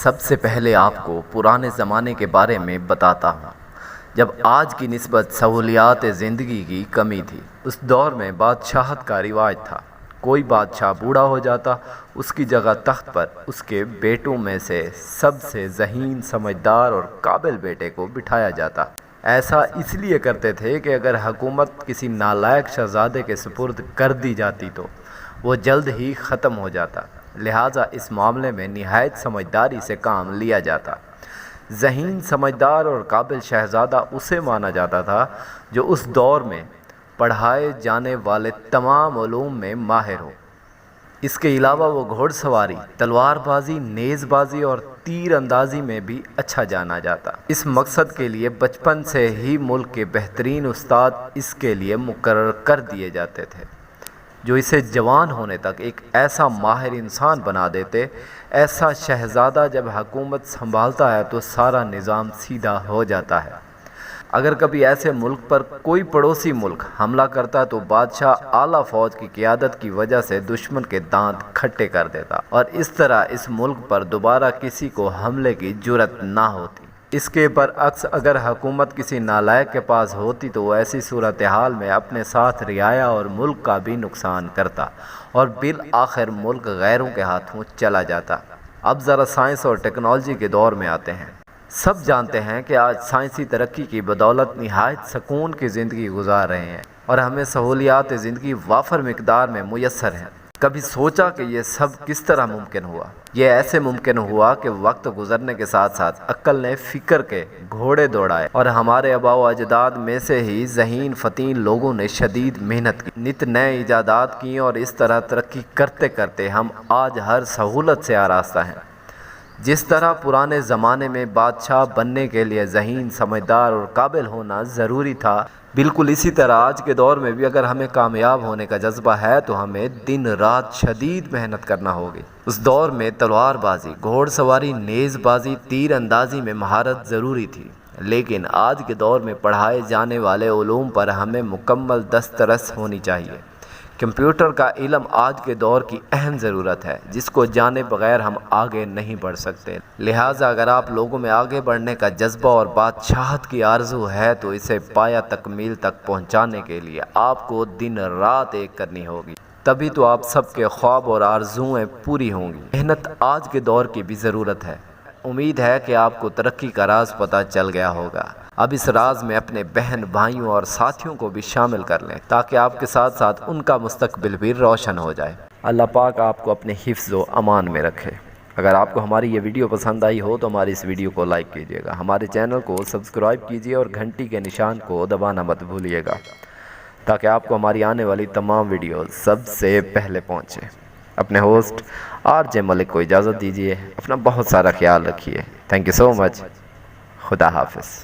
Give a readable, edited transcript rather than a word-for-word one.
سب سے پہلے آپ کو پرانے زمانے کے بارے میں بتاتا ہوں، جب آج کی نسبت سہولیات زندگی کی کمی تھی۔ اس دور میں بادشاہت کا رواج تھا۔ کوئی بادشاہ بوڑھا ہو جاتا، اس کی جگہ تخت پر اس کے بیٹوں میں سے سب سے ذہین، سمجھدار اور قابل بیٹے کو بٹھایا جاتا۔ ایسا اس لیے کرتے تھے کہ اگر حکومت کسی نالائق شہزادے کے سپرد کر دی جاتی تو وہ جلد ہی ختم ہو جاتا، لہٰذا اس معاملے میں نہایت سمجھداری سے کام لیا جاتا۔ ذہین، سمجھدار اور قابل شہزادہ اسے مانا جاتا تھا جو اس دور میں پڑھائے جانے والے تمام علوم میں ماہر ہو۔ اس کے علاوہ وہ گھوڑ سواری، تلوار بازی، نیز بازی اور تیر اندازی میں بھی اچھا جانا جاتا۔ اس مقصد کے لیے بچپن سے ہی ملک کے بہترین استاد اس کے لیے مقرر کر دیے جاتے تھے، جو اسے جوان ہونے تک ایک ایسا ماہر انسان بنا دیتے۔ ایسا شہزادہ جب حکومت سنبھالتا ہے تو سارا نظام سیدھا ہو جاتا ہے۔ اگر کبھی ایسے ملک پر کوئی پڑوسی ملک حملہ کرتا تو بادشاہ اعلیٰ فوج کی قیادت کی وجہ سے دشمن کے دانت کھٹے کر دیتا، اور اس طرح اس ملک پر دوبارہ کسی کو حملے کی جرأت نہ ہوتی۔ اس کے برعکس اگر حکومت کسی نالائق کے پاس ہوتی تو وہ ایسی صورتحال میں اپنے ساتھ رعایا اور ملک کا بھی نقصان کرتا، اور بالآخر ملک غیروں کے ہاتھوں چلا جاتا۔ اب ذرا سائنس اور ٹیکنالوجی کے دور میں آتے ہیں۔ سب جانتے ہیں کہ آج سائنسی ترقی کی بدولت نہایت سکون کی زندگی گزار رہے ہیں، اور ہمیں سہولیات زندگی وافر مقدار میں میسر ہیں۔ کبھی سوچا کہ یہ سب کس طرح ممکن ہوا؟ یہ ایسے ممکن ہوا کہ وقت گزرنے کے ساتھ ساتھ عقل نے فکر کے گھوڑے دوڑائے، اور ہمارے آباء و اجداد میں سے ہی ذہین فتین لوگوں نے شدید محنت کی، نت نئے ایجادات کی، اور اس طرح ترقی کرتے کرتے ہم آج ہر سہولت سے آراستہ ہیں۔ جس طرح پرانے زمانے میں بادشاہ بننے کے لیے ذہین، سمجھدار اور قابل ہونا ضروری تھا، بالکل اسی طرح آج کے دور میں بھی اگر ہمیں کامیاب ہونے کا جذبہ ہے تو ہمیں دن رات شدید محنت کرنا ہوگی۔ اس دور میں تلوار بازی، گھوڑ سواری، نیز بازی، تیر اندازی میں مہارت ضروری تھی، لیکن آج کے دور میں پڑھائے جانے والے علوم پر ہمیں مکمل دسترس ہونی چاہیے۔ کمپیوٹر کا علم آج کے دور کی اہم ضرورت ہے، جس کو جانے بغیر ہم آگے نہیں بڑھ سکتے۔ لہٰذا اگر آپ لوگوں میں آگے بڑھنے کا جذبہ اور بادشاہت کی آرزو ہے تو اسے پایہ تکمیل تک پہنچانے کے لیے آپ کو دن رات ایک کرنی ہوگی، تبھی تو آپ سب کے خواب اور آرزوئیں پوری ہوں گی۔ محنت آج کے دور کی بھی ضرورت ہے۔ امید ہے کہ آپ کو ترقی کا راز پتہ چل گیا ہوگا۔ اب اس راز میں اپنے بہن بھائیوں اور ساتھیوں کو بھی شامل کر لیں تاکہ آپ کے ساتھ ساتھ ان کا مستقبل بھی روشن ہو جائے۔ اللہ پاک آپ کو اپنے حفظ و امان میں رکھے۔ اگر آپ کو ہماری یہ ویڈیو پسند آئی ہو تو ہماری اس ویڈیو کو لائک کیجیے گا، ہمارے چینل کو سبسکرائب کیجیے اور گھنٹی کے نشان کو دبانا مت بھولیے گا تاکہ آپ کو ہماری آنے والی تمام ویڈیوز سب سے پہلے پہنچے۔ اپنے ہوسٹ RJ ملک کو اجازت دیجیے۔ اپنا بہت سارا خیال رکھیے۔ تھینک یو سو مچ۔ خدا حافظ۔